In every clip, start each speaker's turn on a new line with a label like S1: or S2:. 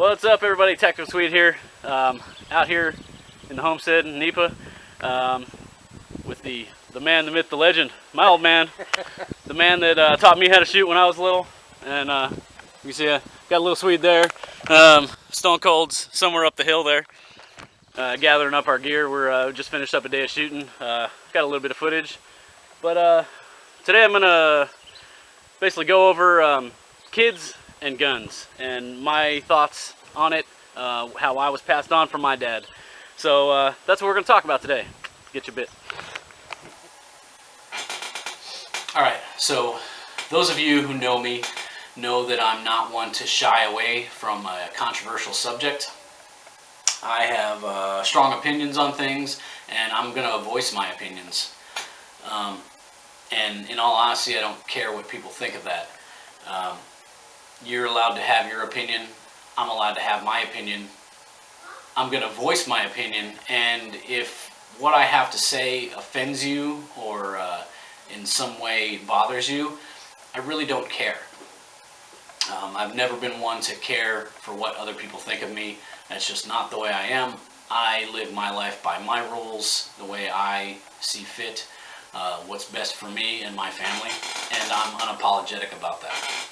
S1: What's up, everybody? Tactical Swede here, out here in the homestead in Nipa, with the man, the myth, the legend, my old man, the man that taught me how to shoot when I was little. And you see, I got a little Swede there. Stone Cold's somewhere up the hill there, gathering up our gear. We're just finished up a day of shooting. Got a little bit of footage, but today I'm gonna basically go over kids and guns and my thoughts on it, how I was passed on from my dad. So that's what we're going to talk about today. Get you a bit. Alright, so those of you who know me know that I'm not one to shy away from a controversial subject. I have strong opinions on things, and I'm going to voice my opinions. And in all honesty, I don't care what people think of that. You're allowed to have your opinion. I'm allowed to have my opinion. I'm going to voice my opinion, and if what I have to say offends you or in some way bothers you, I really don't care. I've never been one to care for what other people think of me. That's just not the way I am. I live my life by my rules, the way I see fit, what's best for me and my family, and I'm unapologetic about that.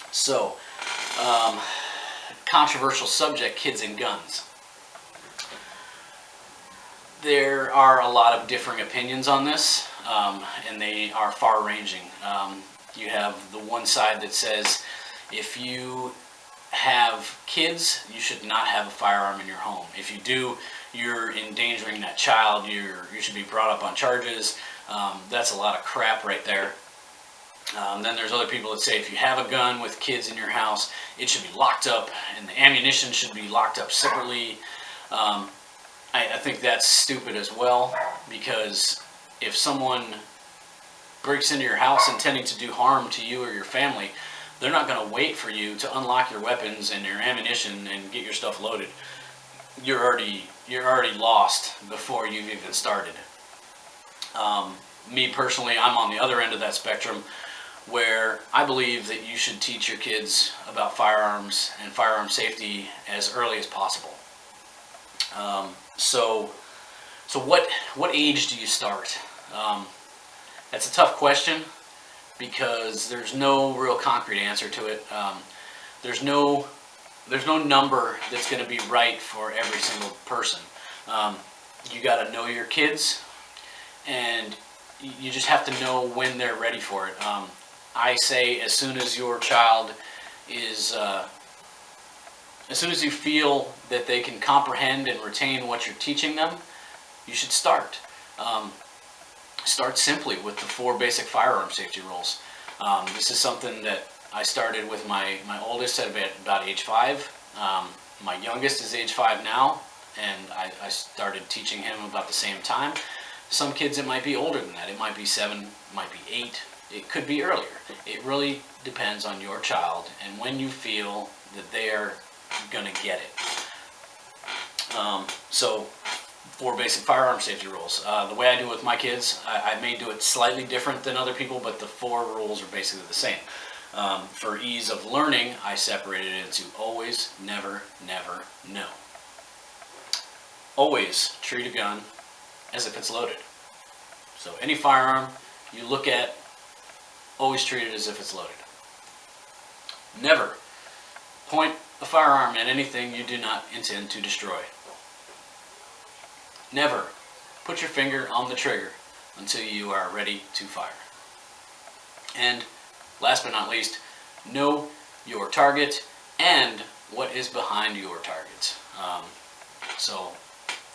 S1: So, controversial subject, kids and guns. There are a lot of differing opinions on this, and they are far-ranging. You have the one side that says if you have kids, you should not have a firearm in your home. If you do, you're endangering that child. You should be brought up on charges. That's a lot of crap right there. Then there's other people that say if you have a gun with kids in your house, it should be locked up and the ammunition should be locked up separately. I think that's stupid as well, because if someone breaks into your house intending to do harm to you or your family, they're not going to wait for you to unlock your weapons and your ammunition and get your stuff loaded. You're already lost before you've even started. Me personally, I'm on the other end of that spectrum, where I believe that you should teach your kids about firearms and firearm safety as early as possible. So what age do you start? That's a tough question, because there's no real concrete answer to it. There's no number that's going to be right for every single person. You got to know your kids, and you just have to know when they're ready for it. I say as soon as your child is, as soon as you feel that they can comprehend and retain what you're teaching them, you should start. Start simply with the 4 basic firearm safety rules. This is something that I started with my oldest at about age 5. My youngest is age 5 now, and I started teaching him about the same time. Some kids, it might be older than that. It might be 7, it might be 8, it could be earlier. It really depends on your child and when you feel that they're gonna get it. So 4 basic firearm safety rules. The way I do it with my kids, I may do it slightly different than other people, but the 4 rules are basically the same. For ease of learning, I separated it into always, never, never, no. Always treat a gun as if it's loaded. So any firearm you look at, always treat it as if it's loaded. Never point a firearm at anything you do not intend to destroy. Never put your finger on the trigger until you are ready to fire. And last but not least, know your target and what is behind your target. So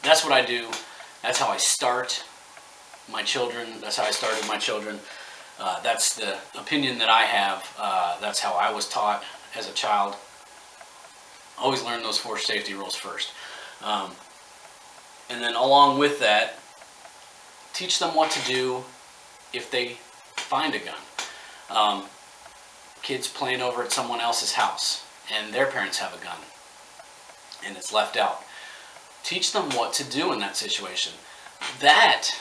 S1: that's what I do. That's how I start my children. That's how I started my children. That's the opinion that I have. That's how I was taught as a child. Always learn those 4 safety rules first. And then along with that, teach them what to do if they find a gun. Kids playing over at someone else's house and their parents have a gun and it's left out. Teach them what to do in that situation. That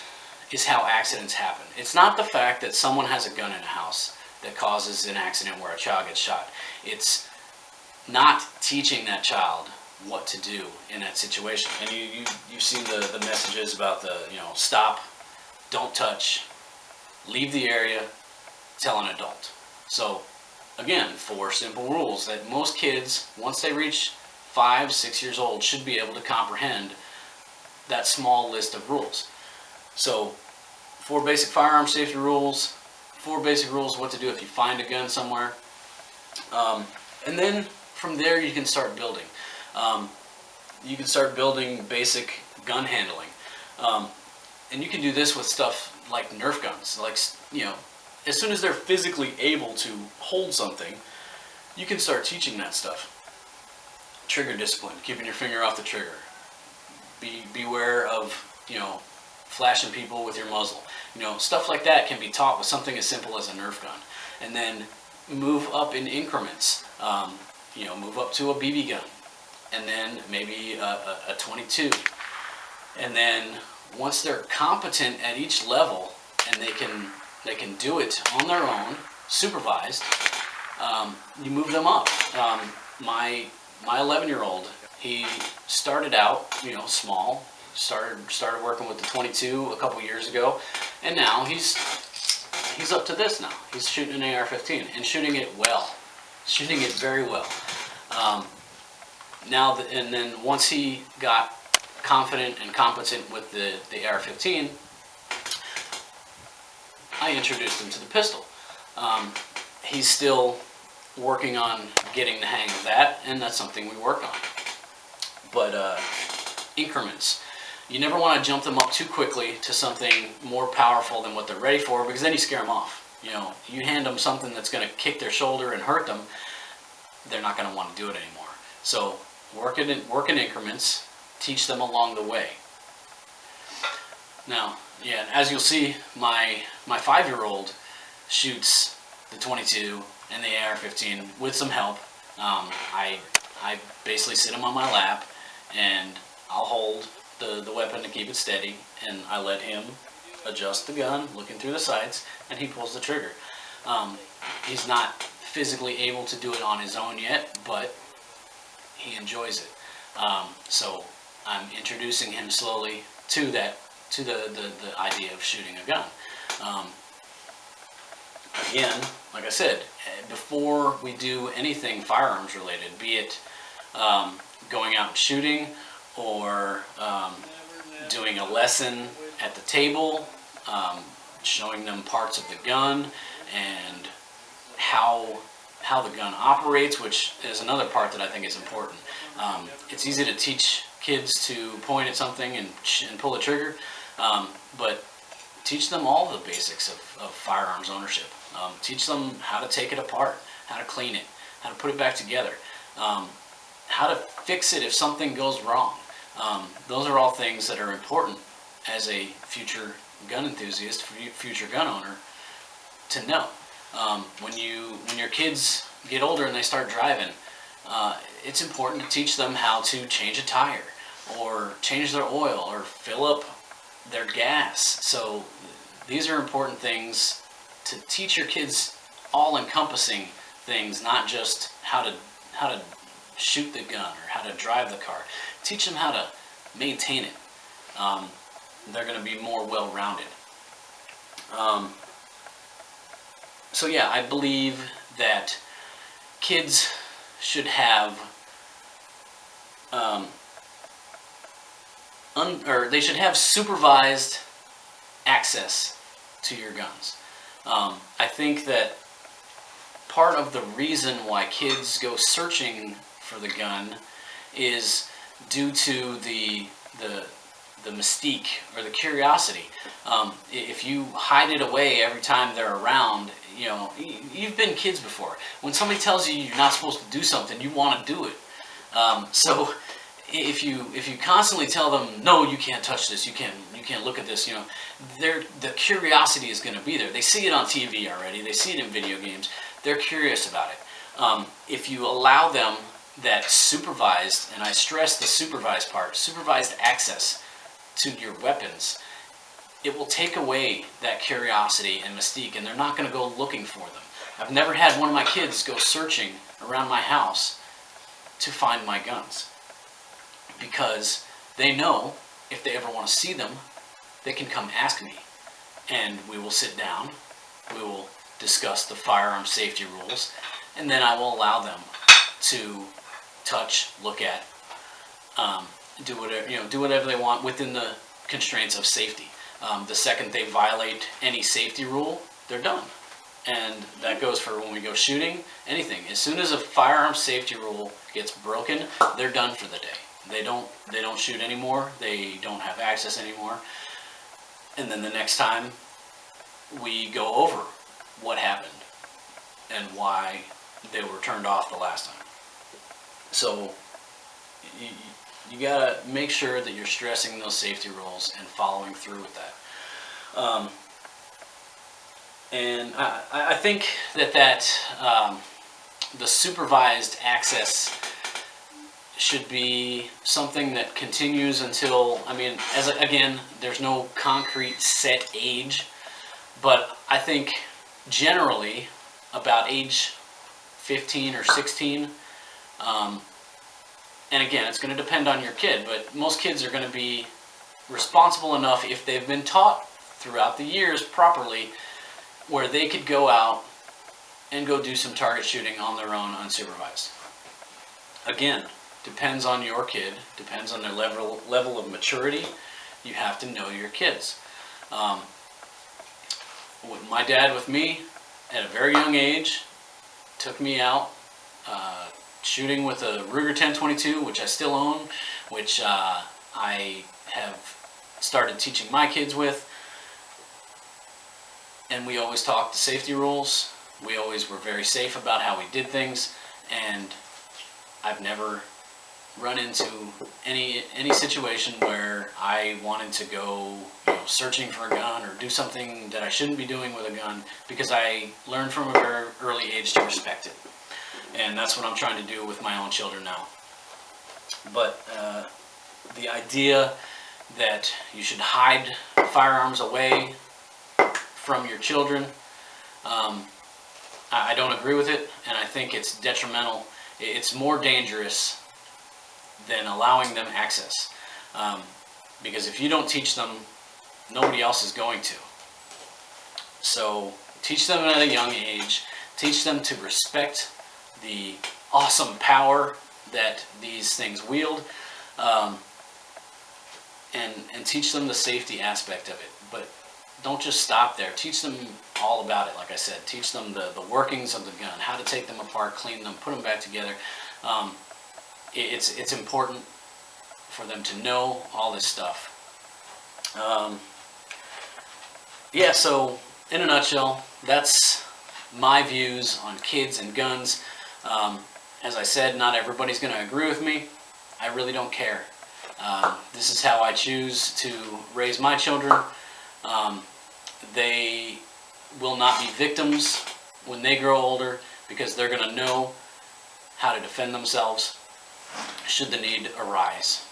S1: is how accidents happen. It's not the fact that someone has a gun in a house that causes an accident where a child gets shot. It's not teaching that child what to do in that situation. And you've seen the messages about the, stop, don't touch, leave the area, tell an adult. So again, 4 simple rules that most kids, once they reach 5, 6 years old, should be able to comprehend that small list of rules. So 4 basic firearm safety rules, 4 basic rules what to do if you find a gun somewhere. And then from there you can start building. You can start building basic gun handling. And you can do this with stuff like Nerf guns. Like, as soon as they're physically able to hold something, you can start teaching that stuff. Trigger discipline, keeping your finger off the trigger. Beware of, flashing people with your muzzle. Stuff like that can be taught with something as simple as a Nerf gun. And then move up in increments. Move up to a BB gun. And then maybe a 22. And then once they're competent at each level and they can do it on their own, supervised, you move them up. My 11-year-old, he started out, small. Started working with the 22 a couple years ago, and now he's up to this now. He's shooting an AR-15 and shooting it well, shooting it very well. And then once he got confident and competent with the AR-15, I introduced him to the pistol. He's still working on getting the hang of that, and that's something we work on. But increments. You never want to jump them up too quickly to something more powerful than what they're ready for, because then you scare them off. You hand them something that's going to kick their shoulder and hurt them, they're not going to want to do it anymore. So work in increments, teach them along the way. Now, as you'll see, my 5-year-old shoots the 22 and the AR-15 with some help. I basically sit him on my lap, and I'll hold the weapon to keep it steady, and I let him adjust the gun, looking through the sights, and he pulls the trigger. He's not physically able to do it on his own yet, but he enjoys it. So I'm introducing him slowly to the idea of shooting a gun. Again, like I said, before we do anything firearms related, be it going out and shooting, or doing a lesson at the table, showing them parts of the gun and how the gun operates, which is another part that I think is important. It's easy to teach kids to point at something and pull a trigger, but teach them all the basics of firearms ownership. Teach them how to take it apart, how to clean it, how to put it back together, how to fix it if something goes wrong. Those are all things that are important as a future gun enthusiast, future gun owner, to know. When your kids get older and they start driving, it's important to teach them how to change a tire, or change their oil, or fill up their gas. So these are important things to teach your kids, all-encompassing things, not just how to shoot the gun or how to drive the car. Teach them how to maintain it. They're going to be more well-rounded. So yeah, I believe that kids should have they should have supervised access to your guns. I think that part of the reason why kids go searching for the gun is due to the mystique or the curiosity. If you hide it away every time they're around, you've been kids before. When somebody tells you you're not supposed to do something, you want to do it. So if you constantly tell them, no, you can't touch this, you can't look at this, the curiosity is going to be there. They see it on TV already. They see it in video games. They're curious about it. If you allow them that supervised, and I stress the supervised part, supervised access to your weapons, it will take away that curiosity and mystique, and they're not going to go looking for them. I've never had one of my kids go searching around my house to find my guns, because they know if they ever want to see them, they can come ask me, and we will sit down, we will discuss the firearm safety rules, and then I will allow them to touch, look at, do whatever they want within the constraints of safety. The second they violate any safety rule, they're done. And that goes for when we go shooting, anything. As soon as a firearm safety rule gets broken, they're done for the day. They don't shoot anymore. They don't have access anymore. And then the next time we go over what happened and why they were turned off the last time. So you gotta make sure that you're stressing those safety rules and following through with that. And I think that the supervised access should be something that continues until, again, there's no concrete set age, but I think generally about age 15 or 16, and again, it's going to depend on your kid, but most kids are going to be responsible enough if they've been taught throughout the years properly, where they could go out and go do some target shooting on their own unsupervised. Again, depends on your kid, depends on their level of maturity. You have to know your kids. My dad with me at a very young age took me out shooting with a Ruger 10/22, which I still own, which I have started teaching my kids with. And we always talked the safety rules. We always were very safe about how we did things, and I've never run into any situation where I wanted to go searching for a gun or do something that I shouldn't be doing with a gun, because I learned from a very early age to respect it. And that's what I'm trying to do with my own children now. But the idea that you should hide firearms away from your children, I don't agree with it, and I think it's detrimental. It's more dangerous than allowing them access, because if you don't teach them, nobody else is going to. So teach them at a young age, teach them to respect the awesome power that these things wield, and teach them the safety aspect of it. But don't just stop there. Teach them all about it, like I said. Teach them the workings of the gun, how to take them apart, clean them, put them back together. It's important for them to know all this stuff. Yeah, so in a nutshell, that's my views on kids and guns. As I said, not everybody's going to agree with me. I really don't care. This is how I choose to raise my children. They will not be victims when they grow older, because they're going to know how to defend themselves should the need arise.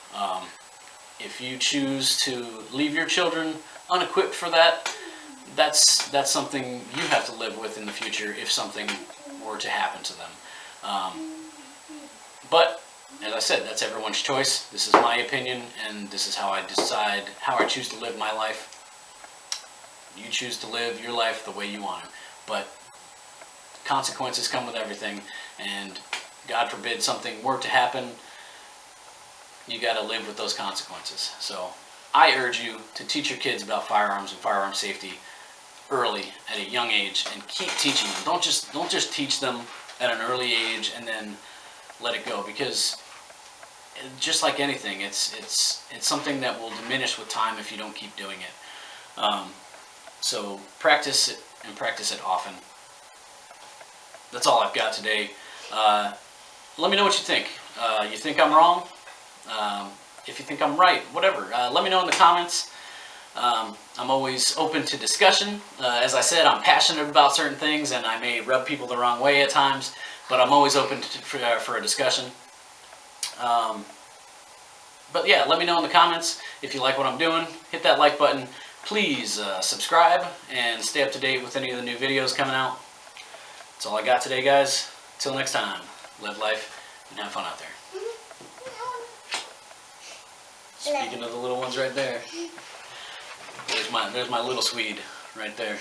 S1: If you choose to leave your children unequipped for that, that's something you have to live with in the future if something were to happen to them. But as I said, that's everyone's choice. This is my opinion, and this is how I decide how I choose to live my life. You choose to live your life the way you want to, but consequences come with everything, and God forbid something were to happen, you got to live with those consequences. So I urge you to teach your kids about firearms and firearm safety early, at a young age, and keep teaching them. Don't just teach them at an early age and then let it go, because just like anything, it's something that will diminish with time if you don't keep doing it. So practice it, and practice it often. That's all I've got today. Let me know what you think. You think I'm wrong? If you think I'm right, whatever. Let me know in the comments. I'm always open to discussion. As I said, I'm passionate about certain things, and I may rub people the wrong way at times, but I'm always open for a discussion. But yeah, let me know in the comments if you like what I'm doing. Hit that like button. Please subscribe and stay up to date with any of the new videos coming out. That's all I got today, guys. Till next time, live life And have fun out there. Speaking of the little ones right there, there's my little Swede right there.